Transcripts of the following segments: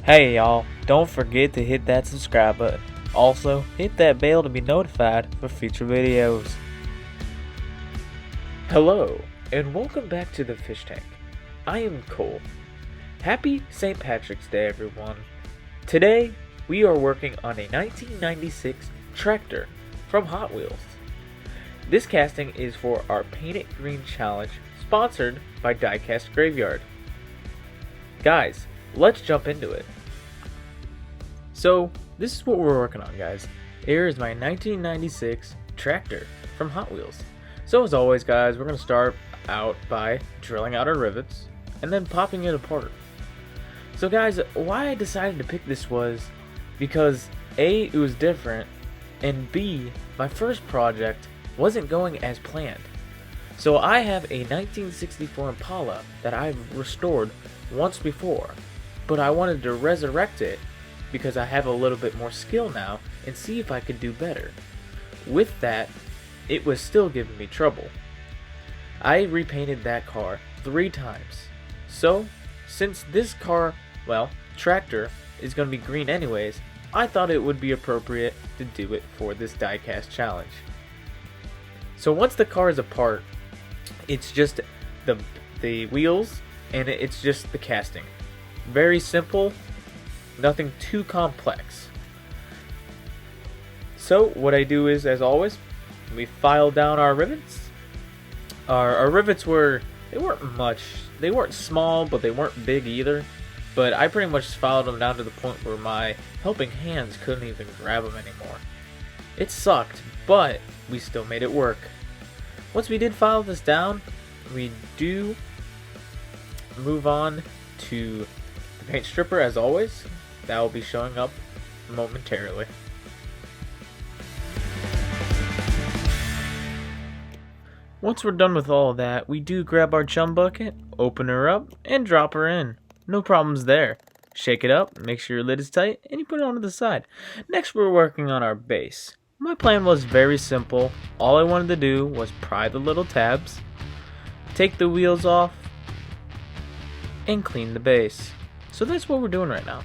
Hey y'all, don't forget to hit that subscribe button. Also, hit that bell to be notified for future videos. Hello, and welcome back to the Fish Tank. I am Cole. Happy St. Patrick's Day, everyone. Today, we are working on a 1996 tractor from Hot Wheels. This casting is for our Paint It Green challenge, sponsored by Diecast Graveyard. Guys, let's jump into it. So, this is what we're working on, guys. Here is my 1996 tractor from Hot Wheels. So as always, guys, we're going to start out by drilling out our rivets and then popping it apart. So guys, why I decided to pick this was because A, it was different, and B, my first project wasn't going as planned. So I have a 1964 Impala that I've restored once before, but I wanted to resurrect it because I have a little bit more skill now and see if I could do better. With that, it was still giving me trouble. I repainted that car 3 times. So, since this car, tractor, is going to be green anyways, I thought it would be appropriate to do it for this diecast challenge. So once the car is apart, it's just the wheels and it's just the casting. Very simple, nothing too complex. So what I do is, as always, we file down our rivets. Our rivets they weren't small, but they weren't big either. But I pretty much filed them down to the point where my helping hands couldn't even grab them anymore. It sucked, but we still made it work. Once we did file this down, we do move on to the paint stripper as always. That will be showing up momentarily. Once we're done with all of that, we do grab our chum bucket, open her up, and drop her in. No problems there. Shake it up, make sure your lid is tight, and you put it onto the side. Next, we're working on our base. My plan was very simple. All I wanted to do was pry the little tabs, take the wheels off, and clean the base. So that's what we're doing right now.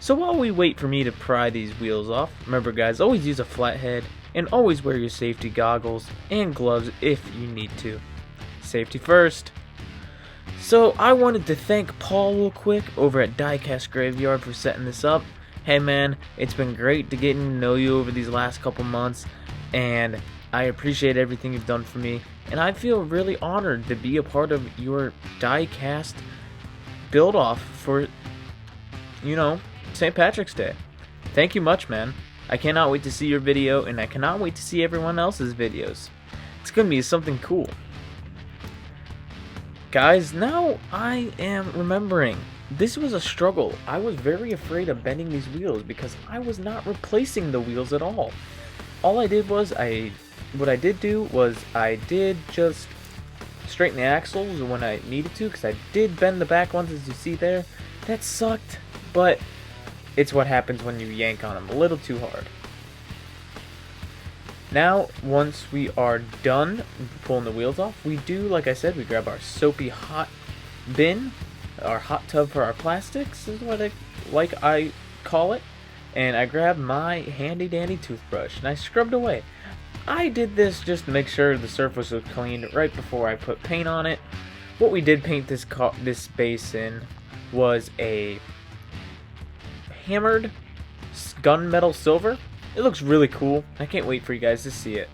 So while we wait for me to pry these wheels off, remember guys, always use a flathead and always wear your safety goggles and gloves if you need to. Safety first. So I wanted to thank Paul real quick over at Diecast Graveyard for setting this up. Hey man, it's been great to getting to know you over these last couple months, and I appreciate everything you've done for me, and I feel really honored to be a part of your diecast build off for, St. Patrick's Day. Thank you much, man. I cannot wait to see your video, and I cannot wait to see everyone else's videos. It's gonna be something cool. Guys, now I am remembering. This was a struggle. I was very afraid of bending these wheels because I was not replacing the wheels at all. All I did was, I did just straighten the axles when I needed to, because I did bend the back ones as you see there. That sucked, but it's what happens when you yank on them a little too hard. Now, once we are done pulling the wheels off, we do, like I said, we grab our soapy hot bin, our hot tub for our plastics is what I call it, and I grabbed my handy dandy toothbrush and I scrubbed away. I did this just to make sure the surface was clean right before I put paint on it. What we did paint this base in was a hammered gunmetal silver. It looks really cool. I can't wait for you guys to see it.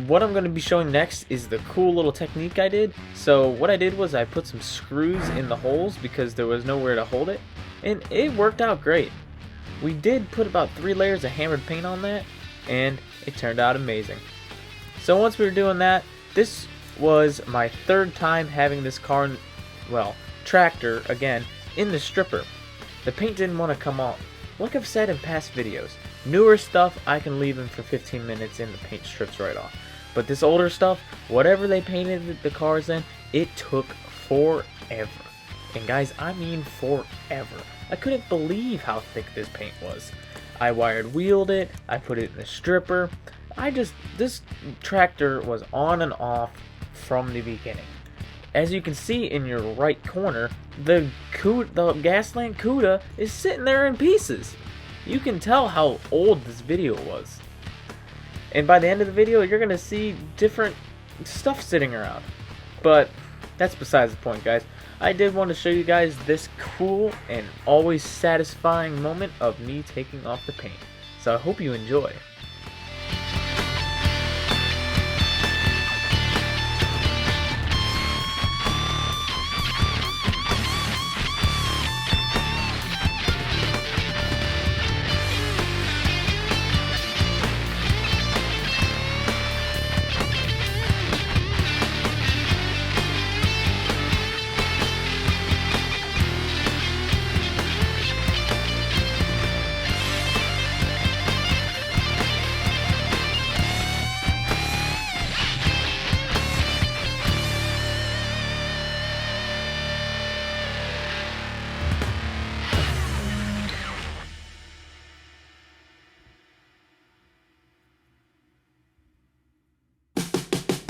What I'm going to be showing next is the cool little technique I did. So what I did was I put some screws in the holes because there was nowhere to hold it, and it worked out great. We did put about 3 layers of hammered paint on that, and it turned out amazing. So once we were doing that, this was my 3rd time having this car, tractor again, in the stripper. The paint didn't want to come off. Like I've said in past videos, newer stuff I can leave in for 15 minutes and the paint strips right off. But this older stuff, whatever they painted the cars in, it took forever. And guys, I mean forever. I couldn't believe how thick this paint was. I wired wheeled it, I put it in the stripper. This tractor was on and off from the beginning. as you can see in your right corner, the Gasland Cuda is sitting there in pieces. You can tell how old this video was. And by the end of the video, you're going to see different stuff sitting around. But that's besides the point, guys. I did want to show you guys this cool and always satisfying moment of me taking off the paint. So I hope you enjoy.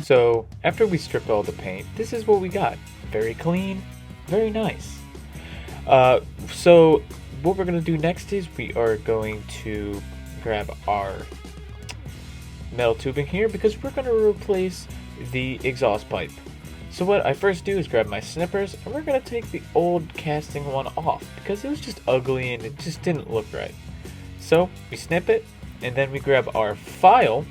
So, after we stripped all the paint, this is what we got. Very clean, very nice. So, what we're going to do next is we are going to grab our metal tubing here because we're going to replace the exhaust pipe. So what I first do is grab my snippers and we're going to take the old casting one off because it was just ugly and it just didn't look right. So, we snip it and then we grab our file,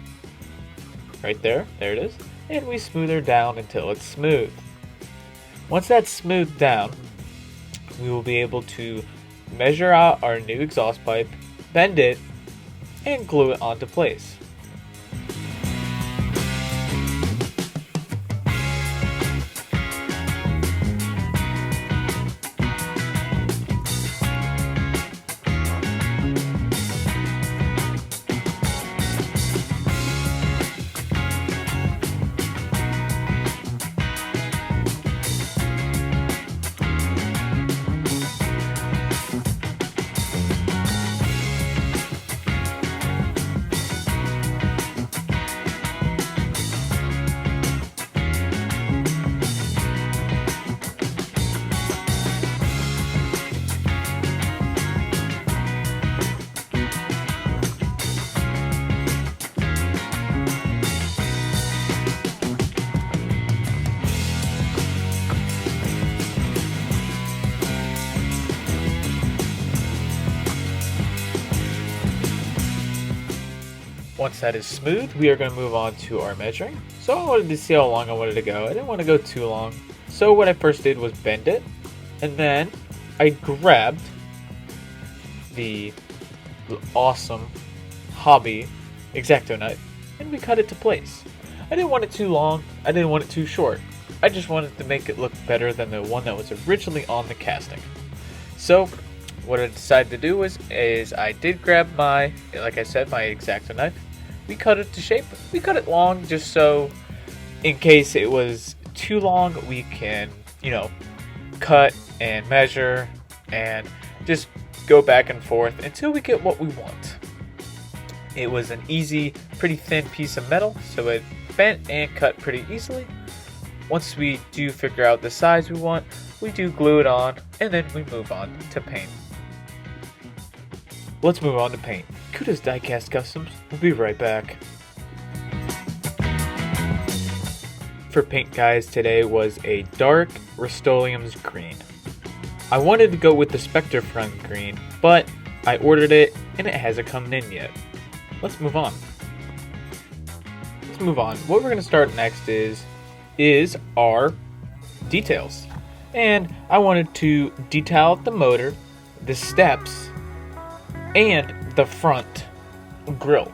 right there it is. And we smooth her down until it's smooth. Once that's smoothed down, we will be able to measure out our new exhaust pipe, bend it, and glue it onto place. Once that is smooth, we are going to move on to our measuring. So I wanted to see how long I wanted to go. I didn't want to go too long. So what I first did was bend it. And then I grabbed the awesome Hobby X-Acto knife and we cut it to place. I didn't want it too long. I didn't want it too short. I just wanted to make it look better than the one that was originally on the casting. So what I decided to do is I did grab my, like I said, my X-Acto knife. We cut it to shape. We cut it long just so in case it was too long, we can, cut and measure and just go back and forth until we get what we want. It was an easy, pretty thin piece of metal, so it bent and cut pretty easily. Once we do figure out the size we want, we do glue it on and then we move on to paint. Let's move on to paint. Cuda's Diecast Customs. We'll be right back. For paint, guys, today was a dark Rust-Oleum's green. I wanted to go with the Spectre Front green, but I ordered it and it hasn't come in yet. Let's move on. What we're going to start next is our details. And I wanted to detail out the motor, the steps, and the front grille.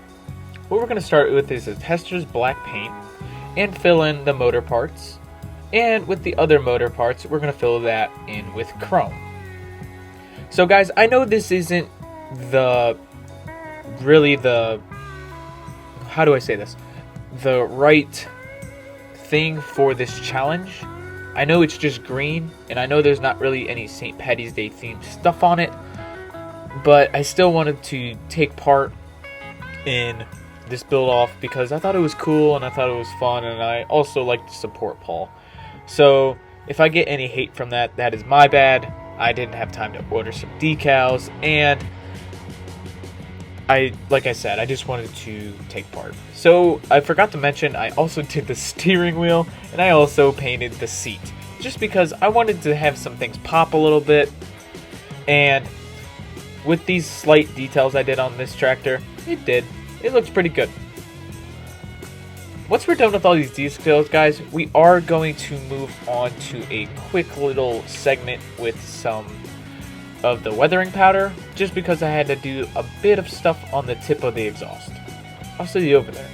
What we're going to start with is a Tester's black paint and fill in the motor parts. And with the other motor parts, we're going to fill that in with chrome. So guys, I know this isn't how do I say this? The right thing for this challenge. I know it's just green, and I know there's not really any St. Patty's Day themed stuff on it, but I still wanted to take part in this build off because I thought it was cool and I thought it was fun, and I also like to support Paul. So If I get any hate from that, that is my bad. I didn't have time to order some decals, and like I said, I just wanted to take part. So I forgot to mention, I also did the steering wheel, and I also painted the seat, just because I wanted to have some things pop a little bit. And with these slight details I did on this tractor, it looks pretty good. Once we're done with all these details, guys, we are going to move on to a quick little segment with some of the weathering powder, just because I had to do a bit of stuff on the tip of the exhaust. I'll see you over there.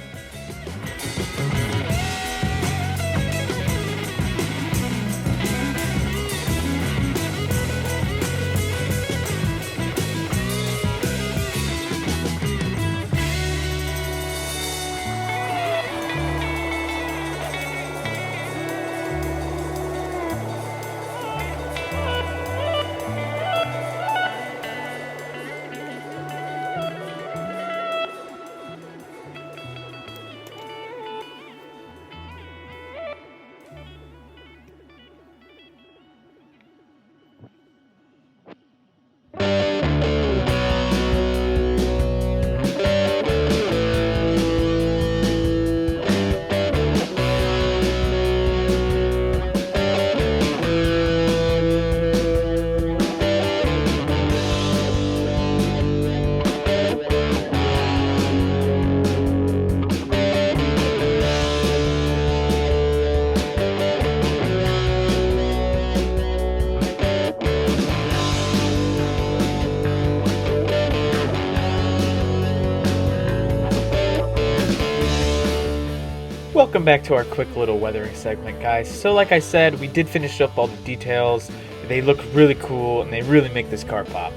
Welcome back to our quick little weathering segment, guys. So like I said, we did finish up all the details. They look really cool and they really make this car pop.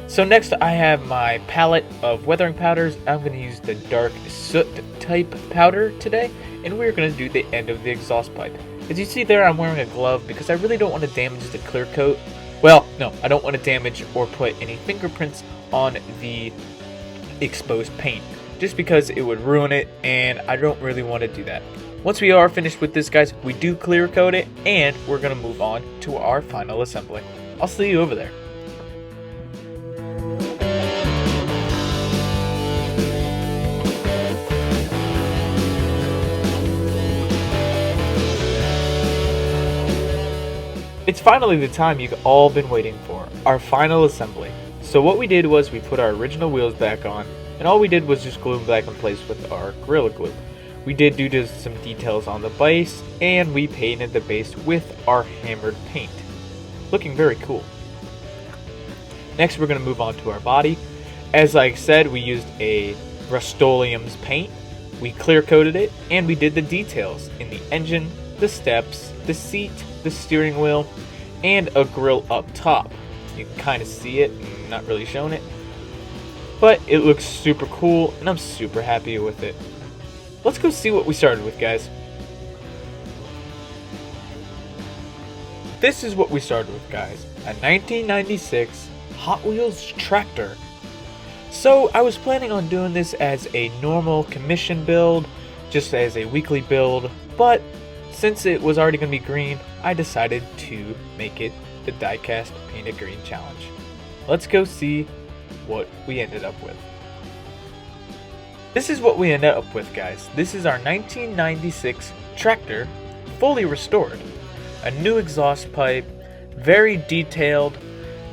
So next I have my palette of weathering powders. I'm going to use the dark soot type powder today, and we're going to do the end of the exhaust pipe. As you see there, I'm wearing a glove because I really don't want to damage the clear coat. Well, no, I don't want to damage or put any fingerprints on the exposed paint, just because it would ruin it, and I don't really want to do that. Once we are finished with this, guys, we do clear coat it, and we're going to move on to our final assembly. I'll see you over there. It's finally the time you've all been waiting for, our final assembly. So what we did was we put our original wheels back on, and all we did was just glue them back in place with our Gorilla Glue. We did do just some details on the base, and we painted the base with our hammered paint. Looking very cool. Next we're going to move on to our body. As I said, we used a Rust-Oleum's paint. We clear coated it, and we did the details in the engine, the steps, the seat, the steering wheel, and a grill up top. You can kind of see it, I'm not really showing it, but it looks super cool, and I'm super happy with it. Let's go see what we started with, guys. This is what we started with, guys. A 1996 Hot Wheels tractor. So I was planning on doing this as a normal commission build, just as a weekly build, but since it was already going to be green, I decided to make it the Diecast Painted Green Challenge. Let's go see what we ended up with. This is what we ended up with, guys. This is our 1996 tractor, fully restored. A new exhaust pipe, very detailed,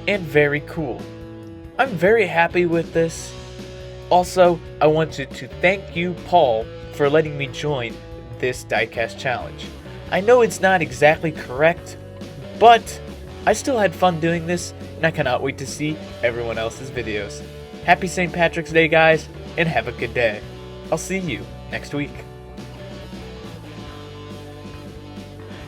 and very cool. I'm very happy with this. Also, I wanted to thank you, Paul, for letting me join this Diecast challenge. I know it's not exactly correct, but I still had fun doing this, and I cannot wait to see everyone else's videos. Happy St. Patrick's Day, guys, and have a good day. I'll see you next week.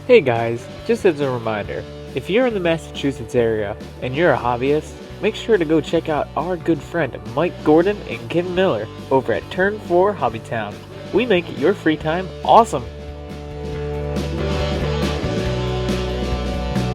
Hey guys, just as a reminder, if you're in the Massachusetts area and you're a hobbyist, make sure to go check out our good friend Mike Gordon and Kim Miller over at Turn 4 Hobbytown. We make your free time awesome.